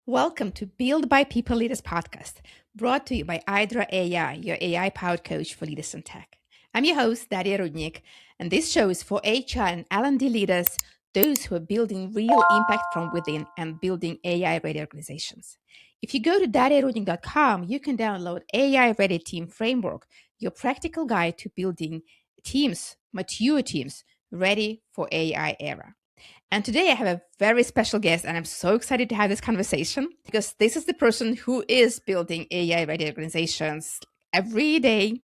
Welcome to Build by People Leaders podcast, brought to you by Hydra AI, your AI powered coach for leaders in tech. I'm your host, Daria Rudnik, and this show is for HR and L&D leaders, those who are building real impact from within and building AI ready organizations. If you go to dariarudnik.com, you can download AI Ready Team Framework, your practical guide to building teams, mature teams, ready for AI era. And today I have a very special guest, and I'm so excited to have this conversation because this is the person who is building AI ready organizations every day.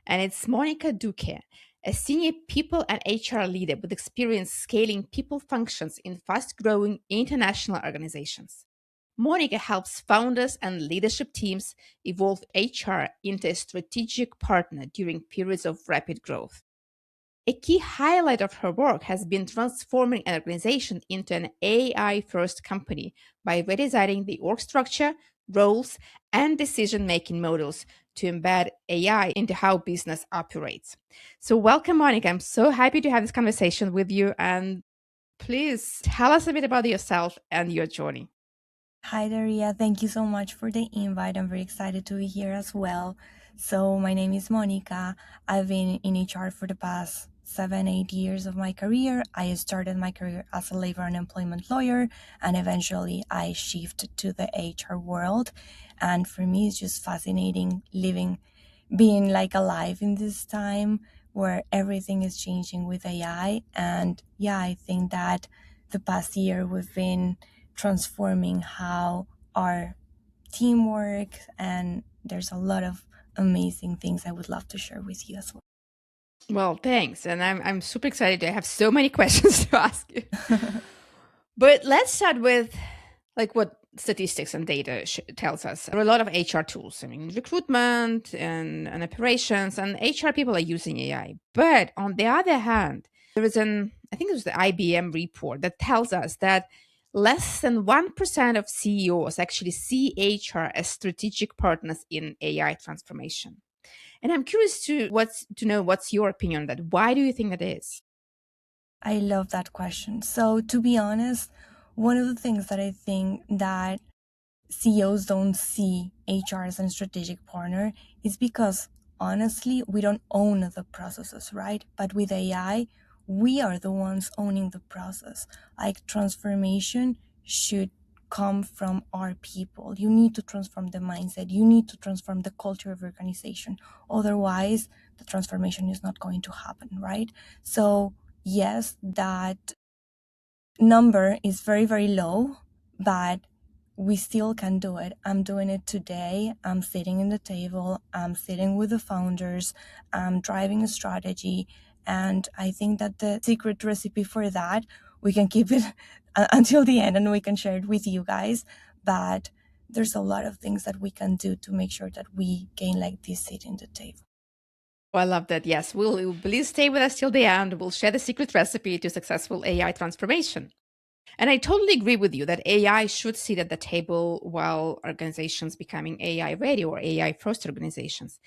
And it's Monica Duque, a senior people and HR leader with experience scaling people functions in fast growing international organizations. Monica helps founders and leadership teams evolve HR into a strategic partner during periods of rapid growth. A key highlight of her work has been transforming an organization into an AI first company by redesigning the org structure, roles, and decision making models to embed AI into how business operates. So, welcome, Monica. I'm so happy to have this conversation with you. And please tell us a bit about yourself and your journey. Hi, Daria. Thank you so much for the invite. I'm very excited to be here as well. So, my name is Monica. I've been in HR for the past 7, 8 years of my career. I started my career as a labor and employment lawyer, and eventually I shifted to the HR world. And for me, it's just fascinating being like alive in this time where everything is changing with AI. And yeah, I think that the past year we've been transforming how our team works, and there's a lot of amazing things I would love to share with you as well. Well, thanks. And I'm super excited. I have so many questions to ask you. But let's start with like what statistics and data tells us. There are a lot of HR tools. I mean, recruitment and operations, and HR people are using AI. But on the other hand, there is I think it was the IBM report that tells us that less than 1% of CEOs actually see HR as strategic partners in AI transformation. And I'm curious to know what's your opinion on that. Why do you think that is? I love that question. So, to be honest, one of the things that I think that CEOs don't see HR as a strategic partner is because honestly, we don't own the processes, right? But with AI, we are the ones owning the process. Like transformation should come from our people. You need to transform the mindset. You need to transform the culture of your organization. Otherwise, the transformation is not going to happen, right? So, yes, that number is very, very low, but we still can do it. I'm doing it today. I'm sitting in the table. I'm sitting with the founders. I'm driving a strategy. And I think that the secret recipe for that, we can keep it until the end and we can share it with you guys. But there's a lot of things that we can do to make sure that we gain like this seat in the table. Oh, I love that. Yes, we'll please stay with us till the end. We'll share the secret recipe to successful AI transformation. And I totally agree with you that AI should sit at the table while organizations becoming AI ready or AI first organizations.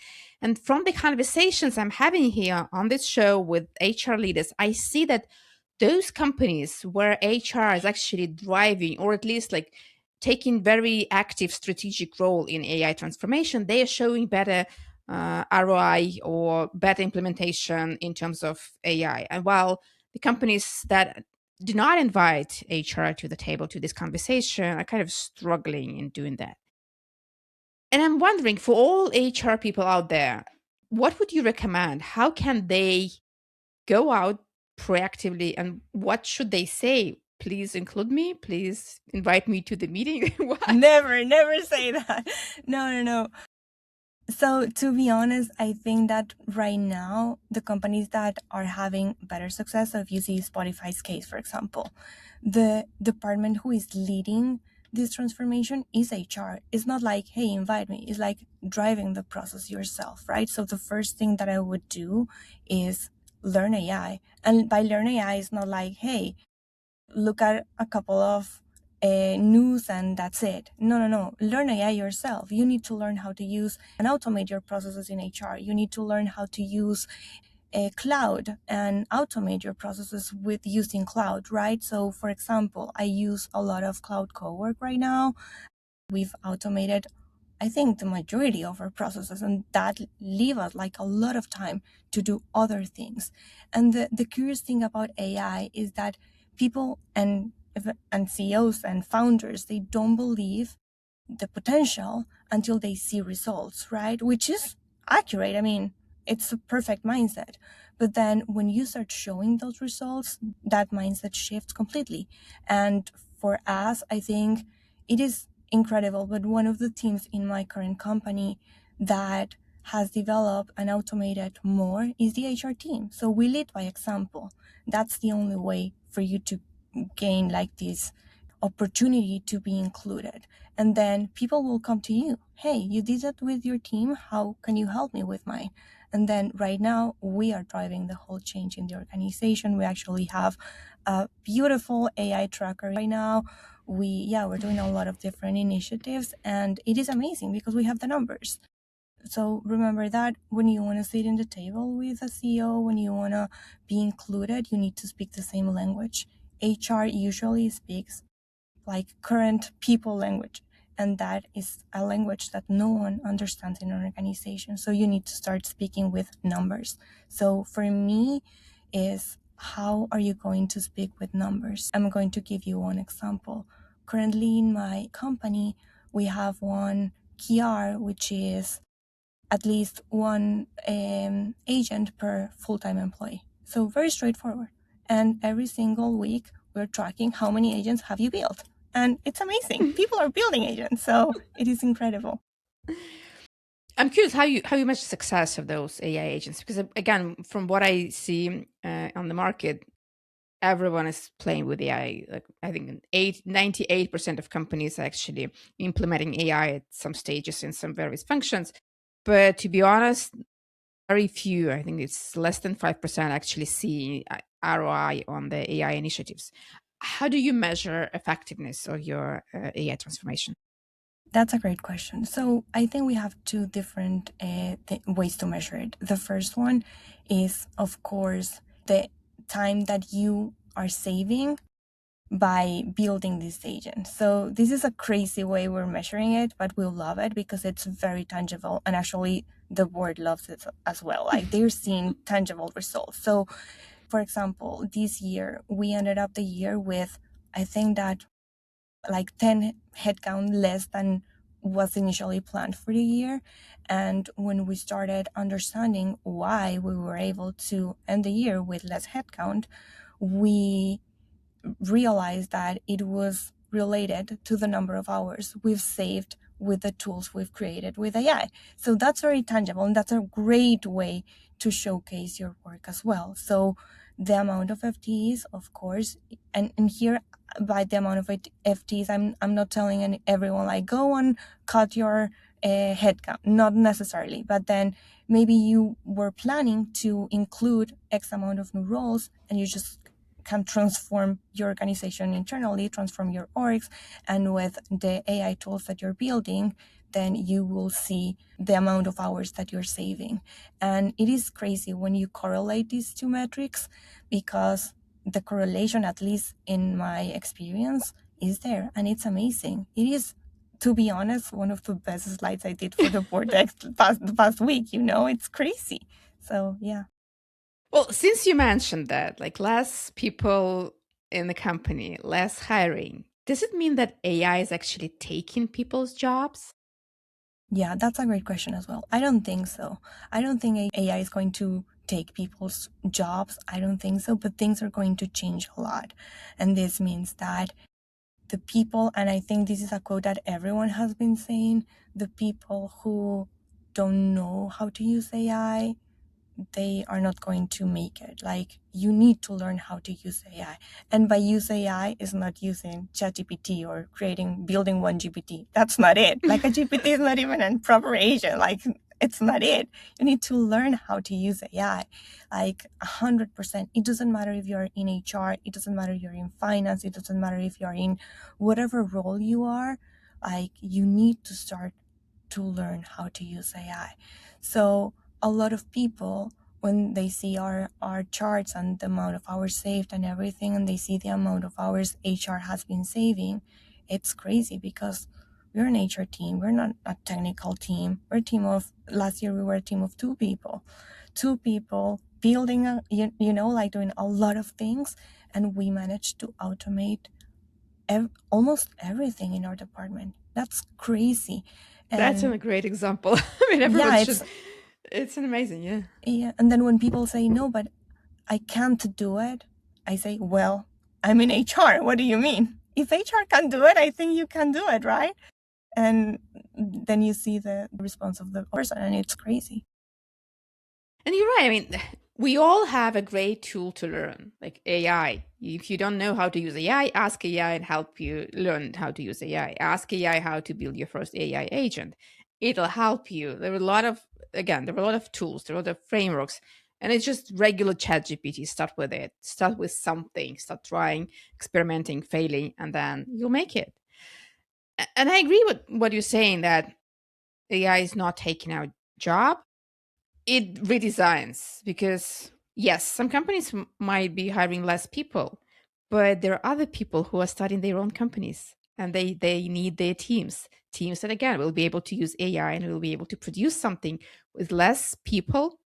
And from the conversations I'm having here on this show with HR leaders, I see that those companies where HR is actually driving or at least like taking very active strategic role in AI transformation, they are showing better ROI or better implementation in terms of AI. And while the companies that do not invite HR to the table to this conversation are kind of struggling in doing that. And I'm wondering for all HR people out there, what would you recommend? How can they go out proactively and what should they say? Please include me. Please invite me to the meeting. What? Never say that. No, no, no. So, to be honest, I think that right now, the companies that are having better success, so if you see Spotify's case, for example, the department who is leading this transformation is HR. It's not like, hey, invite me. It's like driving the process yourself, right? So, the first thing that I would do is learn AI. And by learn AI, it's not like, hey, look at a couple of news and that's it. No, no, no. Learn AI yourself. You need to learn how to use and automate your processes in HR. You need to learn how to use a cloud and automate your processes with using cloud, right? So, for example, I use a lot of cloud cowork right now. we've automated, I think, the majority of our processes, and that leave us like a lot of time to do other things. And the curious thing about AI is that people and CEOs and founders, they don't believe the potential until they see results, right? Which is accurate. I mean, it's a perfect mindset. But then when you start showing those results, that mindset shifts completely. And for us, I think it is incredible. But one of the teams in my current company that has developed and automated more is the HR team. So we lead by example. That's the only way for you to gain like this opportunity to be included. And then people will come to you. Hey, you did that with your team. How can you help me with mine? And then right now we are driving the whole change in the organization. We actually have a beautiful AI tracker right now. We're doing a lot of different initiatives, and it is amazing because we have the numbers. So remember that when you want to sit in the table with a CEO, when you want to be included, you need to speak the same language. HR usually speaks like current people language, and that is a language that no one understands in an organization. So you need to start speaking with numbers. So for me is, how are you going to speak with numbers? I'm going to give you one example. Currently in my company, we have one KR, which is at least one agent per full-time employee. So very straightforward. And every single week, we're tracking how many agents have you built. And it's amazing. People are building agents. So it is incredible. I'm curious how you measure success of those AI agents, because again, from what I see on the market, everyone is playing with AI. Like I think 98% of companies are actually implementing AI at some stages in some various functions. But to be honest, very few, I think it's less than 5% actually see ROI on the AI initiatives. How do you measure effectiveness of your AI transformation? That's a great question. So I think we have two different ways to measure it. The first one is, of course, the time that you are saving by building this agent. So this is a crazy way we're measuring it, but we'll love it because it's very tangible. And actually, the board loves it as well. Like they're seeing tangible results. So, for example, this year, we ended up the year with, I think that like 10 headcount less than was initially planned for the year. And when we started understanding why we were able to end the year with less headcount, we realized that it was related to the number of hours we've saved with the tools we've created with AI. So that's very tangible, and that's a great way to showcase your work as well. So the amount of FTEs, of course, and here by the amount of FTEs, I'm not telling everyone like go and cut your headcount, not necessarily, but then maybe you were planning to include X amount of new roles, and you just can transform your organization internally, transform your orgs, and with the AI tools that you're building, then you will see the amount of hours that you're saving. And it is crazy when you correlate these two metrics, because the correlation, at least in my experience, is there, and it's amazing. It is, to be honest, one of the best slides I did for the board the past week. It's crazy. So yeah. Well, since you mentioned that, like less people in the company, less hiring, does it mean that AI is actually taking people's jobs? Yeah, that's a great question as well. I don't think so. I don't think AI is going to take people's jobs. I don't think so, but things are going to change a lot. And this means that the people, and I think this is a quote that everyone has been saying, the people who don't know how to use AI, they are not going to make it. Like, you need to learn how to use AI. And by use AI is not using ChatGPT or building one GPT. That's not it. Like, a GPT is not even a proper agent. Like, it's not it. You need to learn how to use AI. Like 100%. It doesn't matter if you're in HR. It doesn't matter if you're in finance. It doesn't matter if you're in whatever role you are. Like, you need to start to learn how to use AI. So a lot of people, when they see our charts and the amount of hours saved and everything, and they see the amount of hours HR has been saving, it's crazy because We're an HR team. We're not a technical team. We're a team of, last year we were a team of two people building, like doing a lot of things. And we managed to automate almost everything in our department. That's crazy. That's And a great example. I mean, everyone yeah, should. It's an amazing, yeah. yeah. And then when people say, no, but I can't do it, I say, well, I'm in HR. What do you mean? If HR can do it, I think you can do it, right? And then you see the response of the person, and it's crazy. And you're right. I mean, we all have a great tool to learn, like AI. If you don't know how to use AI, ask AI and help you learn how to use AI. Ask AI how to build your first AI agent. It'll help you. There are a lot of, again, there are a lot of tools, there are a lot of frameworks, and it's just regular chat GPT. Start with it. Start with something. Start trying, experimenting, failing, and then you'll make it. And I agree with what you're saying that AI is not taking our job. It redesigns because, yes, some companies might be hiring less people, but there are other people who are starting their own companies and they need their teams that, again, will be able to use AI and will be able to produce something with less people,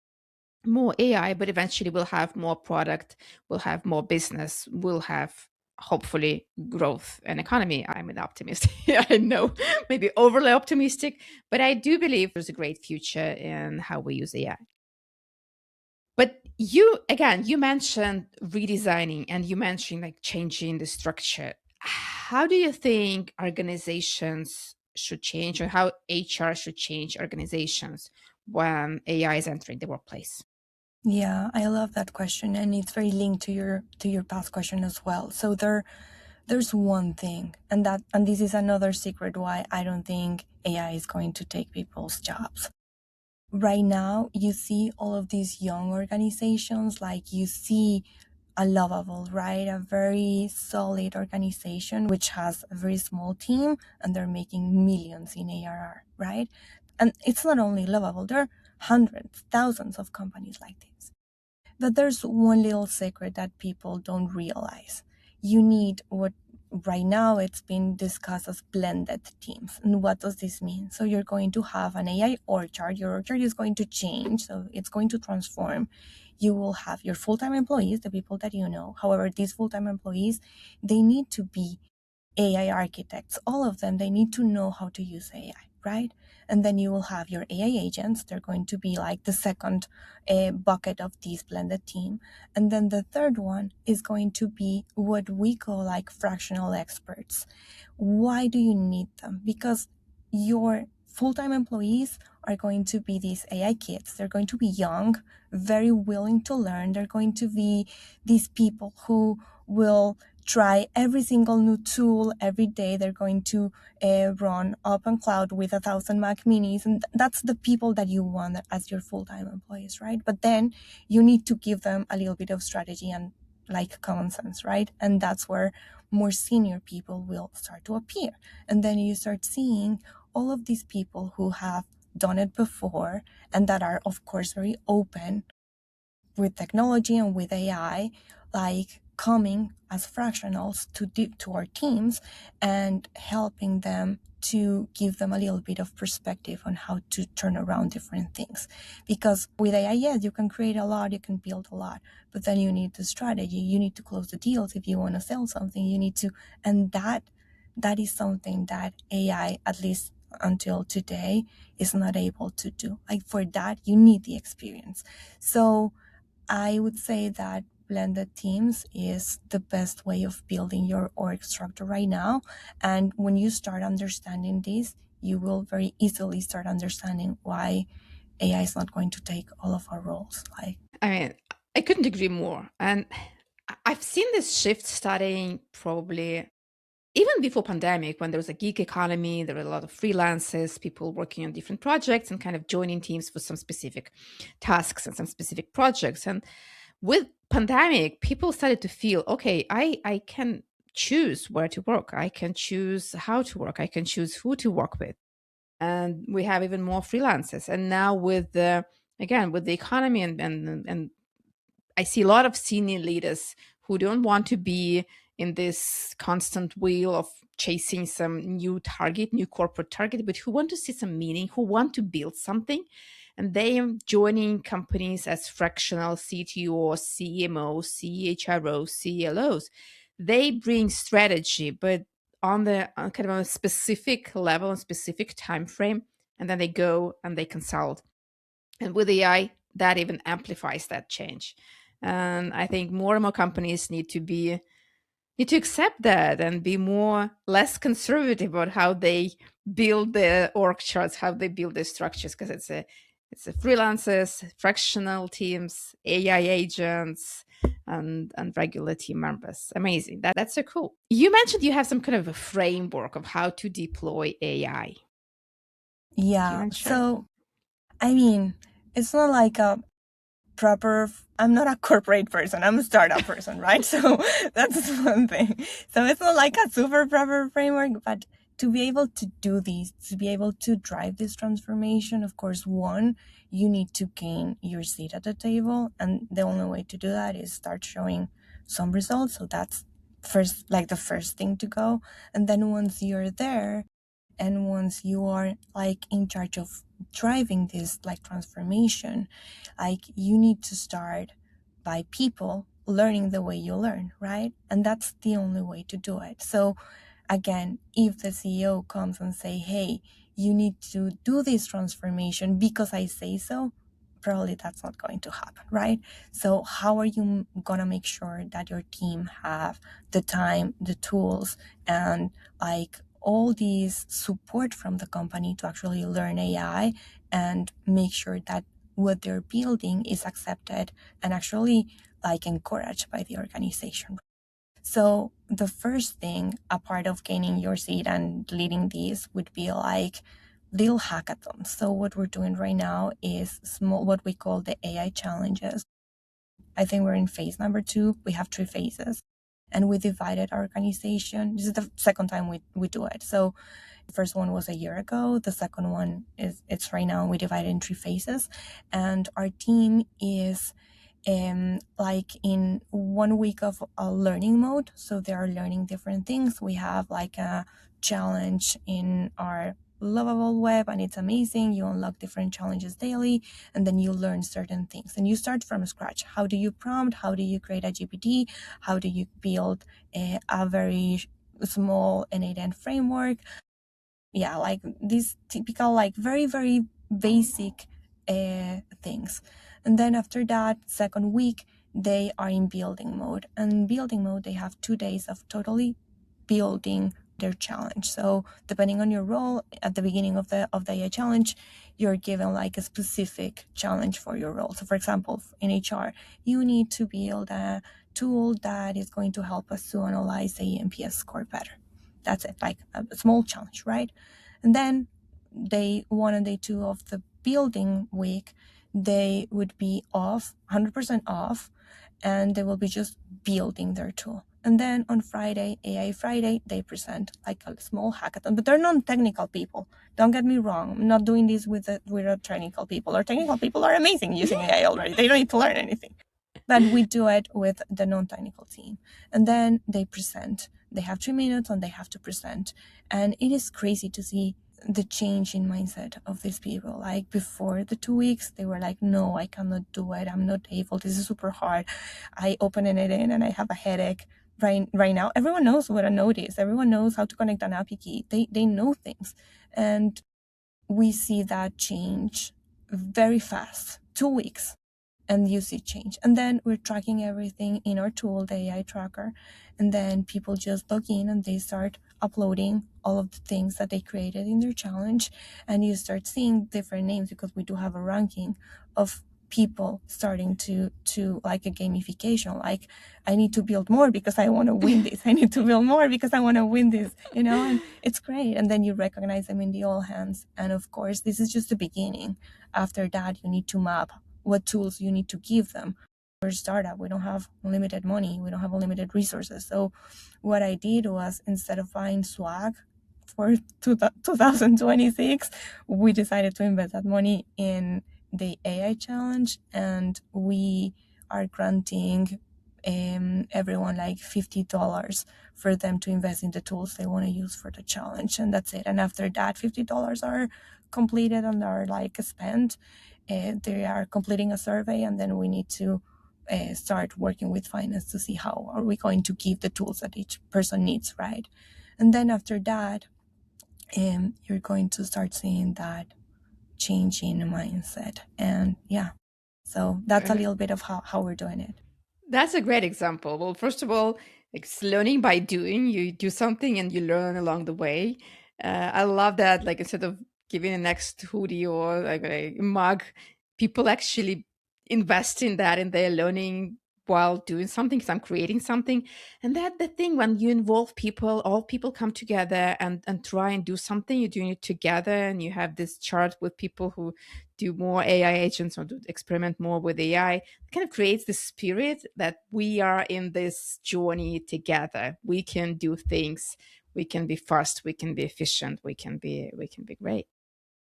more AI, but eventually we'll have more product, we'll have more business, we'll have hopefully growth and economy. I'm an optimist. I know, maybe overly optimistic, but I do believe there's a great future in how we use AI. But you, again, you mentioned redesigning and you mentioned like changing the structure. How do you think organizations should change, or how HR should change organizations when AI is entering the workplace? Yeah, I love that question, and it's very linked to your past question as well. So there's one thing, and this is another secret why I don't think AI is going to take people's jobs. Right now, you see all of these young organizations, like you see a lovable, right? A very solid organization which has a very small team and they're making millions in ARR, right? And it's not only lovable, there are hundreds, thousands of companies like this. But there's one little secret that people don't realize. You need what right now it's been discussed as blended teams. And what does this mean? So you're going to have an AI org chart. Your org chart is going to change, so it's going to transform. You will have your full-time employees, the people that you know. However, these full-time employees, they need to be AI architects. All of them, they need to know how to use AI, right? And then you will have your AI agents. They're going to be like the second bucket of this blended team. And then the third one is going to be what we call like fractional experts. Why do you need them? Because your full-time employees are going to be these AI kids. They're going to be young, very willing to learn. They're going to be these people who will try every single new tool every day. They're going to run open cloud with 1,000 Mac minis. And that's the people that you want as your full-time employees, right? But then you need to give them a little bit of strategy and like common sense, right? And that's where more senior people will start to appear. And then you start seeing all of these people who have done it before and that are, of course, very open with technology and with AI, like coming as fractionals to our teams and helping them to give them a little bit of perspective on how to turn around different things. Because with AI, yes, you can create a lot, you can build a lot, but then you need the strategy, you need to close the deals. If you want to sell something, you need to, and that is something that AI, at least until today, is not able to do. Like for that, you need the experience. So I would say that blended teams is the best way of building your org structure right now. And when you start understanding this, you will very easily start understanding why AI is not going to take all of our roles. Like, I mean, I couldn't agree more. And I've seen this shift starting probably even before pandemic, when there was a gig economy. There were a lot of freelancers, people working on different projects and kind of joining teams for some specific tasks and some specific projects. And with pandemic, people started to feel, okay, I can choose where to work. I can choose how to work. I can choose who to work with. And we have even more freelancers. And now with the, again, with the economy and I see a lot of senior leaders who don't want to be in this constant wheel of chasing some new target, new corporate target, but who want to see some meaning, who want to build something. And they are joining companies as fractional CTO, CMO, CHRO, CLOs. They bring strategy, but on kind of a specific level and specific time frame, and then they go and they consult. And with AI, that even amplifies that change. And I think more and more companies need to accept that and be less conservative about how they build their org charts, how they build their structures, because it's a freelancers, fractional teams, AI agents, and regular team members. Amazing. That's so cool. You mentioned you have some kind of a framework of how to deploy AI. Do you Yeah. want to share? So, I mean, it's not like a proper, I'm not a corporate person, I'm a startup person, right? So that's one thing. So it's not like a super proper framework, but to be able to do these, to be able to drive this transformation, of course, one, you need to gain your seat at the table. And the only way to do that is start showing some results. So that's the first thing to go. And then once you're there, and once you are like in charge of driving this like transformation, like you need to start by people learning the way you learn, right? And that's the only way to do it. So again, if the CEO comes and say, hey, you need to do this transformation because I say so, probably that's not going to happen, right? So how are you gonna make sure that your team have the time, the tools, and like all these support from the company to actually learn AI and make sure that what they're building is accepted and actually like encouraged by the organization? So the first thing, a part of gaining your seat and leading these, would be like little hackathons. So what we're doing right now is small, what we call the AI challenges. I think we're in phase number 2. We have 3 phases, and we divided our organization. This is the second time we do it. So the first one was a year ago. The second one it's right now. We divided in 3 phases, and our team is like in 1 week of a learning mode. So they are learning different things. We have like a challenge in our lovable web, and it's amazing. You unlock different challenges daily, and then you learn certain things, and you start from scratch. How do you prompt? How do you create a GPT? How do you build a very small n8n framework? Yeah, like these typical, like very, very basic things. And then after that second week, they are in building mode. And in building mode, they have 2 days of totally building their challenge. So depending on your role, at the beginning of the AI challenge, you're given like a specific challenge for your role. So for example, in HR, you need to build a tool that is going to help us to analyze the NPS score better. That's it, like a small challenge, right? And then day 1 and day 2 of the building week, they would be off, 100% off, and they will be just building their tool. And then on Friday, AI Friday, they present like a small hackathon, but they're non-technical people. Don't get me wrong. I'm not doing this with technical people. Our technical people are amazing using AI already. They don't need to learn anything. But we do it with the non-technical team. And then they present. They have 3 minutes and they have to present. And it is crazy to see the change in mindset of these people. Like before the 2 weeks, they were like, no, I cannot do it. I'm not able. This is super hard. I open it in and I have a headache. Right now, everyone knows what a node is. Everyone knows how to connect an API key. They know things. And we see that change very fast. 2 weeks. And you see change. And then we're tracking everything in our tool, the AI tracker. And then people just log in and they start uploading all of the things that they created in their challenge. And you start seeing different names, because we do have a ranking of people starting to like a gamification. Like, I need to build more because I want to win this. I need to build more because I want to win this, and it's great. And then you recognize them in the all hands. And of course, this is just the beginning. After that, you need to map what tools you need to give them. We're a startup. We don't have unlimited money. We don't have unlimited resources. So what I did was, instead of buying swag for 2026, we decided to invest that money in the AI challenge, and we are granting everyone like $50 for them to invest in the tools they want to use for the challenge, and that's it. And after that $50 are completed and are like spent, they are completing a survey, and then we need to start working with finance to see how are we going to give the tools that each person needs, right? And then after that, you're going to start seeing that change in mindset. And yeah, so that's a little bit of how we're doing it. That's a great example. Well, first of all, it's learning by doing. You do something and you learn along the way. I love that. Like instead of giving a next hoodie or like a mug, people actually invest in that and they're learning while doing something. Because I'm creating something, and that the thing when you involve people, all people come together and try and do something. You're doing it together, and you have this chart with people who do more AI agents or do experiment more with AI. It kind of creates this spirit that we are in this journey together. We can do things. We can be fast. We can be efficient. We can be great.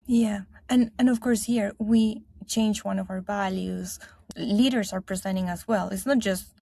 Yeah, and of course here we change one of our values. Leaders are presenting as well. It's not just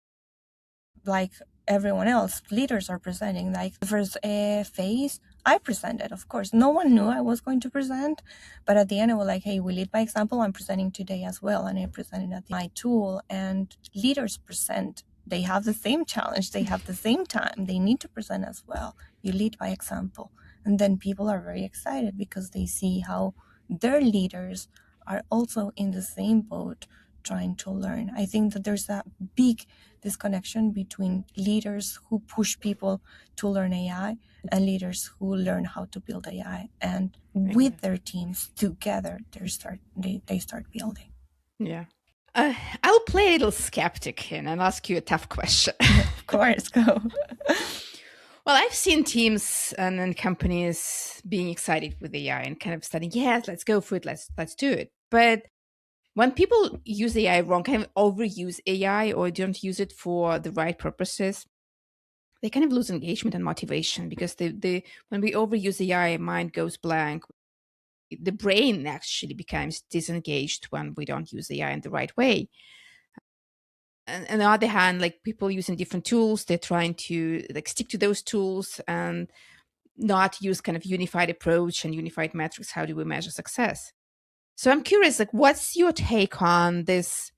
like everyone else. Leaders are presenting. Like the first phase, I presented. Of course, no one knew I was going to present, but at the end, I was like, "Hey, we lead by example. I'm presenting today as well," and I presented at my tool. And leaders present. They have the same challenge. They have the same time. They need to present as well. You lead by example, and then people are very excited because they see how their leaders are also in the same boat trying to learn. I think that there's a big disconnection between leaders who push people to learn AI and leaders who learn how to build AI. And with their teams together, they start building. Yeah. I'll play a little skeptic and ask you a tough question. Of course, go. Well, I've seen teams and companies being excited with AI and kind of starting, yes, let's go for it, let's do it. But when people use AI wrong, kind of overuse AI or don't use it for the right purposes, they kind of lose engagement and motivation because when we overuse AI, mind goes blank. The brain actually becomes disengaged when we don't use AI in the right way. And on the other hand, like people using different tools, they're trying to like stick to those tools and not use kind of unified approach and unified metrics. How do we measure success? So I'm curious, like, what's your take on this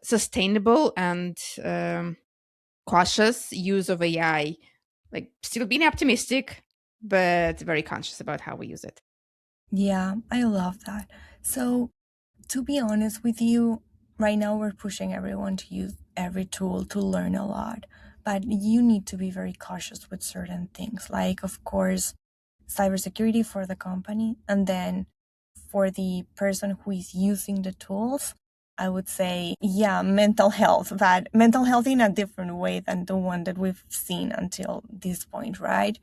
sustainable and cautious use of AI? Like, still being optimistic, but very conscious about how we use it. Yeah, I love that. So, to be honest with you, right now we're pushing everyone to use every tool to learn a lot, but you need to be very cautious with certain things. Like, of course, cybersecurity for the company, and then for the person who is using the tools, I would say, yeah, mental health, but mental health in a different way than the one that we've seen until this point, right?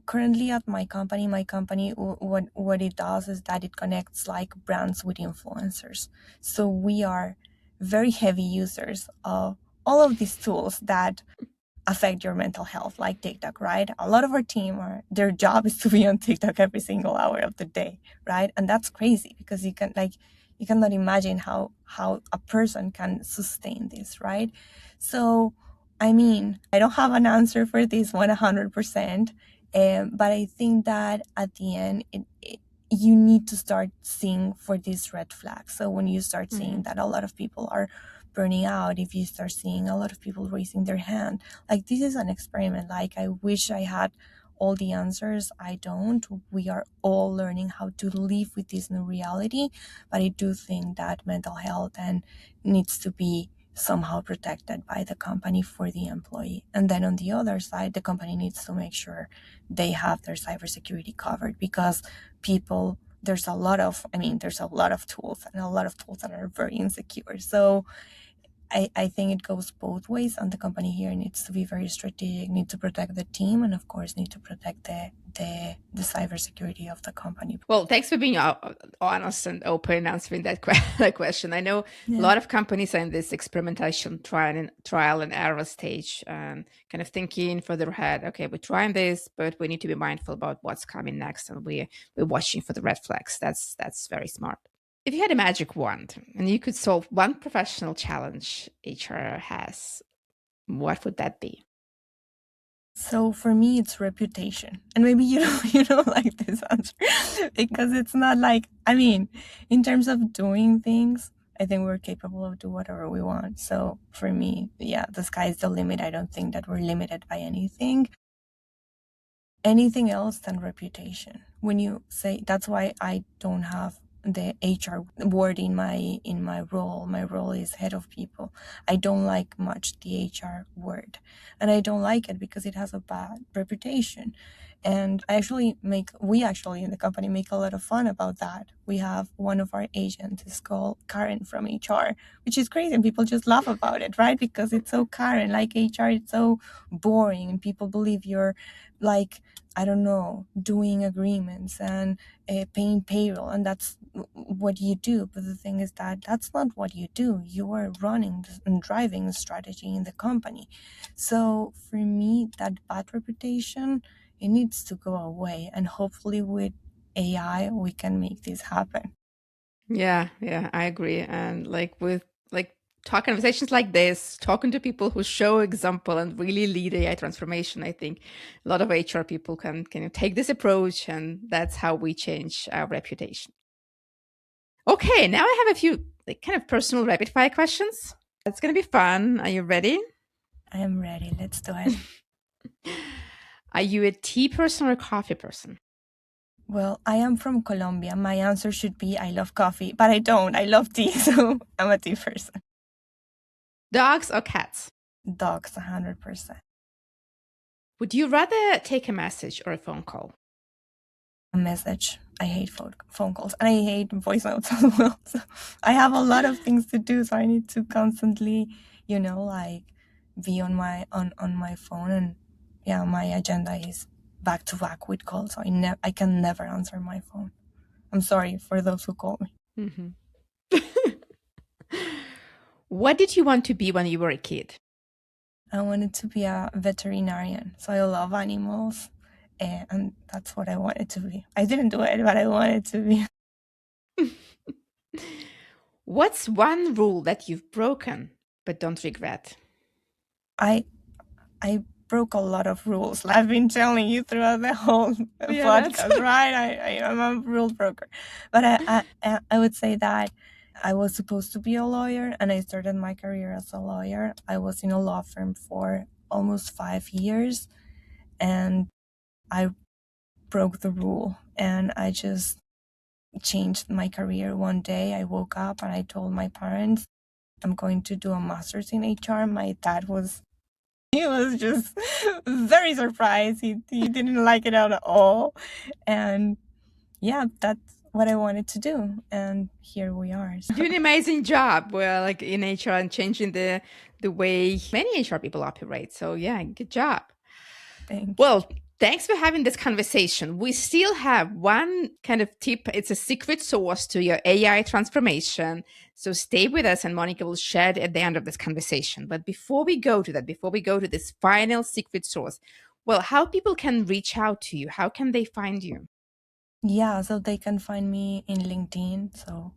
Currently at my company, what it does is that it connects like brands with influencers. So we are very heavy users of all of these tools that affect your mental health, like TikTok, right? A lot of our team their job is to be on TikTok every single hour of the day, right? And that's crazy because you cannot imagine how a person can sustain this, right? So I mean, I don't have an answer for this 100%, but I think that at the end, you need to start seeing for these red flags. So when you start seeing that a lot of people are burning out, if you start seeing a lot of people raising their hand, like this is an experiment. Like I wish I had all the answers. I don't. We are all learning how to live with this new reality, but I do think that mental health and needs to be somehow protected by the company for the employee. And then on the other side, the company needs to make sure they have their cybersecurity covered because people, there's a lot of tools and a lot of tools that are very insecure. So I think it goes both ways, and the company here needs to be very strategic, need to protect the team, and of course need to protect the cybersecurity of the company. Well, thanks for being honest and open answering that question. I know a Yeah. lot of companies are in this experimentation, trial and error stage, and kind of thinking further ahead. Okay, we're trying this, but we need to be mindful about what's coming next, and we're watching for the red flags. That's very smart. If you had a magic wand and you could solve one professional challenge HR has, what would that be? So for me, it's reputation, and maybe you don't like this answer because it's not like, I mean, in terms of doing things, I think we're capable of do whatever we want. So for me, yeah, the sky's the limit. I don't think that we're limited by anything else than reputation. When you say, that's why I don't have the HR word in my role. My role is head of people. I don't like much the HR word, and I don't like it because it has a bad reputation. And we actually in the company make a lot of fun about that. We have one of our agents is called Karen from HR, which is crazy, and people just laugh about it, right? Because it's so Karen, like HR, it's so boring, and people believe you're like, I don't know, doing agreements and paying payroll, and that's what you do. But the thing is that that's not what you do. You are running and driving a strategy in the company. So for me, that bad reputation, it needs to go away, and hopefully with AI we can make this happen. Yeah, I agree. And with talk conversations like this, talking to people who show example and really lead AI transformation, I think a lot of HR people can take this approach, and that's how we change our reputation. Okay, now I have a few kind of personal rapid fire questions. It's gonna be fun. Are you ready? I am ready. Let's do it. Are you a tea person or a coffee person? Well, I am from Colombia. My answer should be I love coffee, but I don't. I love tea, so I'm a tea person. Dogs or cats? Dogs, 100%. Would you rather take a message or a phone call? A message. I hate phone calls, and I hate voice notes as well. So I have a lot of things to do, so I need to constantly, like be on my phone, and yeah, my agenda is back to back with calls. So I can never answer my phone. I'm sorry for those who call me. Mm-hmm. What did you want to be when you were a kid? I wanted to be a veterinarian, so I love animals, and that's what I wanted to be. I didn't do it, but I wanted to be. What's one rule that you've broken but don't regret? I I broke a lot of rules. I've been telling you throughout the whole podcast, right? I'm a rule broker, but I would say that I was supposed to be a lawyer, and I started my career as a lawyer. I was in a law firm for almost 5 years, and I broke the rule, and I just changed my career one day. I woke up and I told my parents I'm going to do a master's in HR. My dad was he was just very surprised. He didn't like it at all. And yeah, that's what I wanted to do. And here we are. So. Doing an amazing job. Well, in HR and changing the way many HR people operate. So yeah, good job. Well, thanks for having this conversation. We still have one kind of tip. It's a secret sauce to your AI transformation. So stay with us, and Monica will share it at the end of this conversation. But before we go to that, before we go to this final secret sauce, well, how people can reach out to you? How can they find you? Yeah, so they can find me in LinkedIn. So,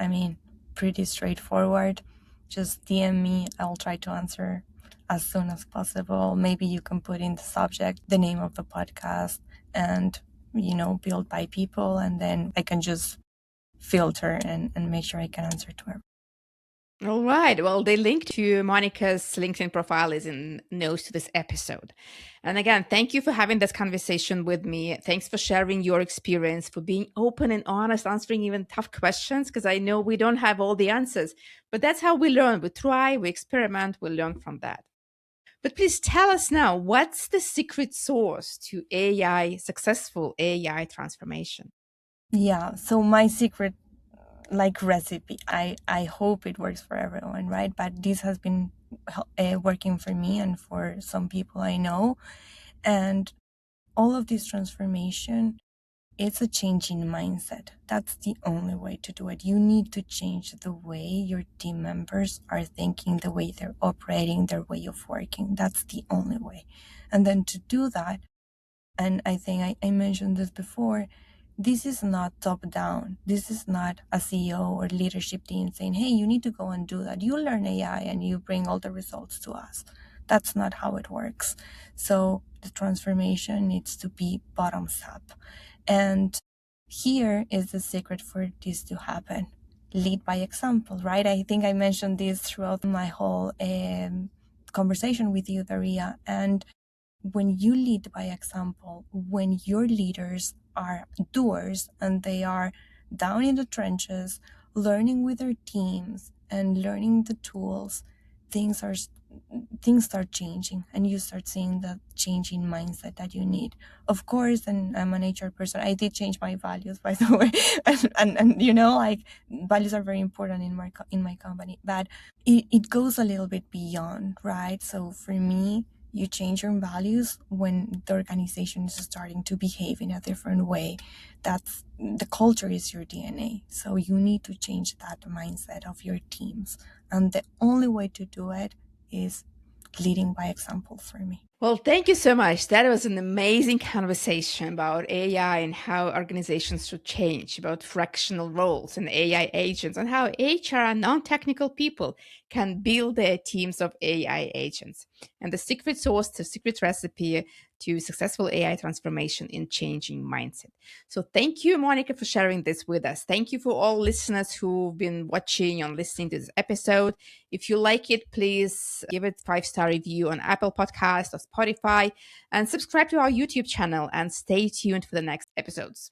I mean, pretty straightforward. Just DM me. I'll try to answer as soon as possible. Maybe you can put in the subject the name of the podcast and, build by people. And then I can just filter and make sure I can answer to her. All right. Well, the link to Monica's LinkedIn profile is in notes to this episode. And again, thank you for having this conversation with me. Thanks for sharing your experience, for being open and honest, answering even tough questions, because I know we don't have all the answers, but that's how we learn. We try, we experiment, we learn from that. But please tell us now, what's the secret sauce to successful AI transformation? Yeah, so my secret recipe, I hope it works for everyone, right? But this has been working for me and for some people I know. And all of this transformation, it's a change in mindset. That's the only way to do it. You need to change the way your team members are thinking, the way they're operating, their way of working. That's the only way. And then to do that, and I think I mentioned this before, this is not top down. This is not a CEO or leadership team saying, hey, you need to go and do that. You learn AI and you bring all the results to us. That's not how it works. So the transformation needs to be bottoms up. And here is the secret for this to happen. Lead by example, right? I think I mentioned this throughout my whole conversation with you, Daria. And when you lead by example, when your leaders are doers and they are down in the trenches, learning with their teams and learning the tools, things are things start changing and you start seeing the changing mindset that you need. Of course, and I'm an HR person, I did change my values, by the way. And you know, like, values are very important in my company, but it goes a little bit beyond, right? So for me, you change your values when the organization is starting to behave in a different way. That's the culture is your DNA. So you need to change that mindset of your teams. And the only way to do it is leading by example for me. Well, thank you so much. That was an amazing conversation about AI and how organizations should change, about fractional roles and AI agents, and how HR and non technical people can build their teams of AI agents. And the secret sauce, the secret recipe to successful AI transformation in changing mindset. So, thank you, Monica, for sharing this with us. Thank you for all listeners who've been watching and listening to this episode. If you like it, please give it 5-star review on Apple Podcast or Spotify and subscribe to our YouTube channel and stay tuned for the next episodes.